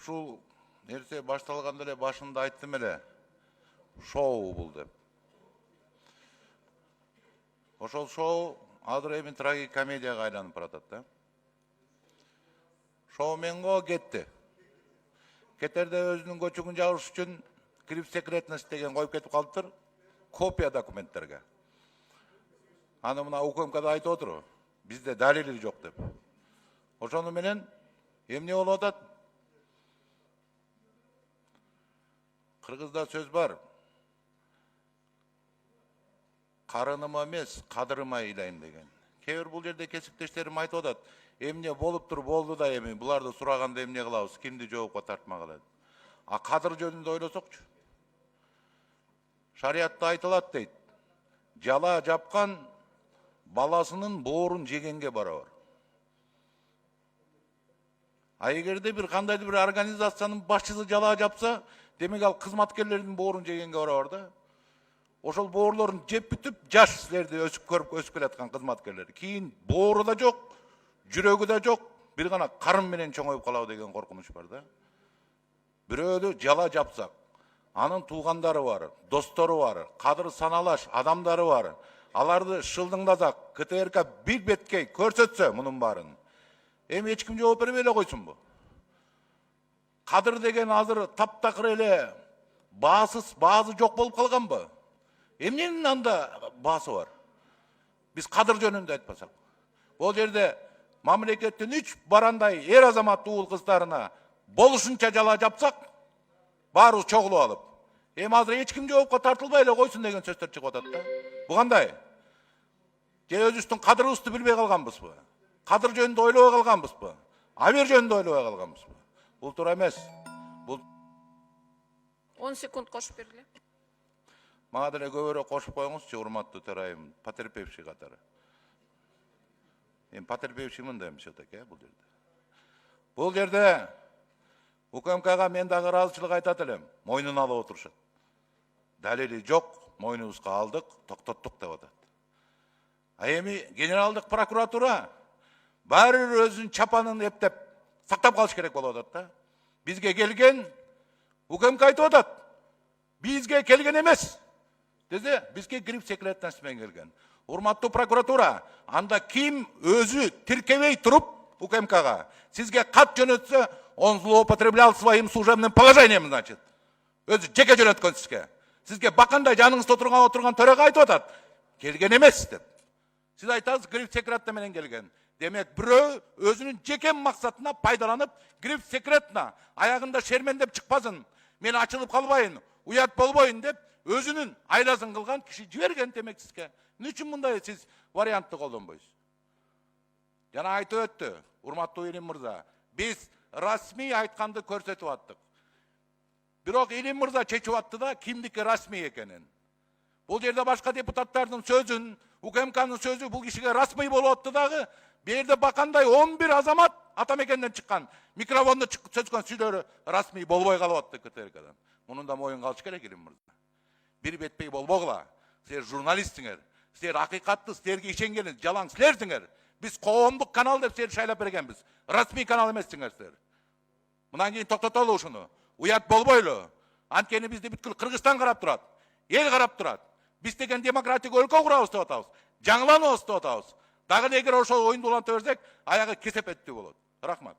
ушул нерсе башталганда эле башында айттым эле. Шоу бул деп. Ошол шоу азыр эми трагикомедияга айланып баратат да. Шоуменго кетти. Кетерде өзүнүн көчөгүн жабыш үчүн крип секретность деген коюп кетип калыптыр. Копия документтерге. Аны мына УКМКда айтып отур. Бизде далили жок деп. Ошону менен эмне болуп атат? Кыргызда сөз бар. Карыныма эмес, кадырыма ыйлайм деген. Кээ бир бул жерде кесиптештерим айтып атат. Эмне болуптур, болду да эми буларды сураганда эмне кылабыз, кимди жоопко тартмак элет. А кадыр жөнүндө ойлосокчу. Шариятта айтылат дейт. Жала жапкан баласынын боорун жегенге барабар. А эгерде бир кандайдыр бир организациянын башчысы жала жапса, демек ал кызматкерлердин боорун жегенге барабар да. Ошол боорлорун жеп бүтүп, жаш силерди өсүп көрүп өсүп келаткан кызматкерлер. Кийин боору да жок, жүрөгү да жок, бир гана карын менен чоңоюп калабы деген коркунуч бар да. Бирөөдү жала жапсак, анын туугандары бар, достору бар, кадыр саналаш адамдары бар. Аларды шылдыңдасак, КТРК бир беткей көрсөтсө мунун баарын. Эми эч ким жооп бербей эле койсунбу? Кадыр деген азыр таптакыр эле баасы жок болуп калганбы? Эмненин анда баасы бар? Биз кадыр жөнүндө айтпасак. Бул жерде мамлекеттин 3 барандай эр азамат уул кыздарына болушунча жала жапсак, баарыбыз чогулуп алып. Эми азыр эч ким жоопко тартылбай эле койсун деген сөздөр чыгып атат да. Бу кандай? Же өзүбүздүн кадырыбызды билбей калганбызбы? Кадыр жөнүндө ойлобой калганбызбы? Абер жөнүндө ойлобой калганбызбы? Бул туура эмес. Бул 10 секунд кошуп бергиле. Мага деле көбүрөөк кошуп коюңузчу, урматтуу төрайым, потерпевший катары. Мен потерпевшиймин да все-таки бул жерде. Бул жерде УКМКга мен дагы ыраазычылык айтат элем. Мойнун алып отурушат. Далили жок, мойнубузга алдык, токтоттук деп атат. А эми генералдык прокуратура баары бир өзүнүн чапанын эптеп сактап калыш керек болуп атат да. Бизге келген УКМК айтып атат. Бизге келген эмес. Десе, бизге кирип секретность менен келген. Урматтуу прокуратура, анда ким өзү тиркебей туруп УКМКга сизге кат жөнөтсө, он злоупотреблял своим служебным положением, значит. Өзү жеке жөнөткөн сизге. Сизге бакандай жаныңызда отурган төрага айтып атат. Келген эмес деп. Сиз айтасыз, кирип секретно менен келген. Демек, бирөө өзүнүн жеке максатына пайдаланып, кирип секретно аягында шермендеп чыкпасын, мен ачылып калбайын, уят болбойын деп, өзүнүн айласын кылган киши жиберген демек сизге. Эмне үчүн мындай сиз вариантты колдонбойсуз? Жана айтып өттү, урматтуу Илим мырза, биз расмий айтканды көрсөтүп аттык. Бирок Илим мырза чечип атты да кимдики расмий экенин. Бул жерде башка депутаттардын сөзүн, УКМКнын сөзү бул кишиге расмий болуп атты дагы, берде бакандай 11 азамат Атамекенден чыккан, микрофондо сөзгөн сүйлөрү расмий болбой калып атты КТРКдан. Мунун да моюн калыш керек Илим мырза. Бир бетпей болбогула. Силер журналистсиңер. Силер акыйкатты, силерге ишенгенин жалаң силерсиңер. Биз коомдук канал деп силерди шайлап бергенбиз. Расмий канал эмессиңер силер. Мындан кийин токтотолу ушуну. Уят болбойлу. Анткени бизди бүткүл Кыргызстан карап турат. Эл карап турат. Биз деген демократик өлкө курабыз деп атабыз. Жаңыланабыз деп атабыз. Дагы эгер ошол оюнду уланта берсек, аягы кесепеттүү болот. Рахмат.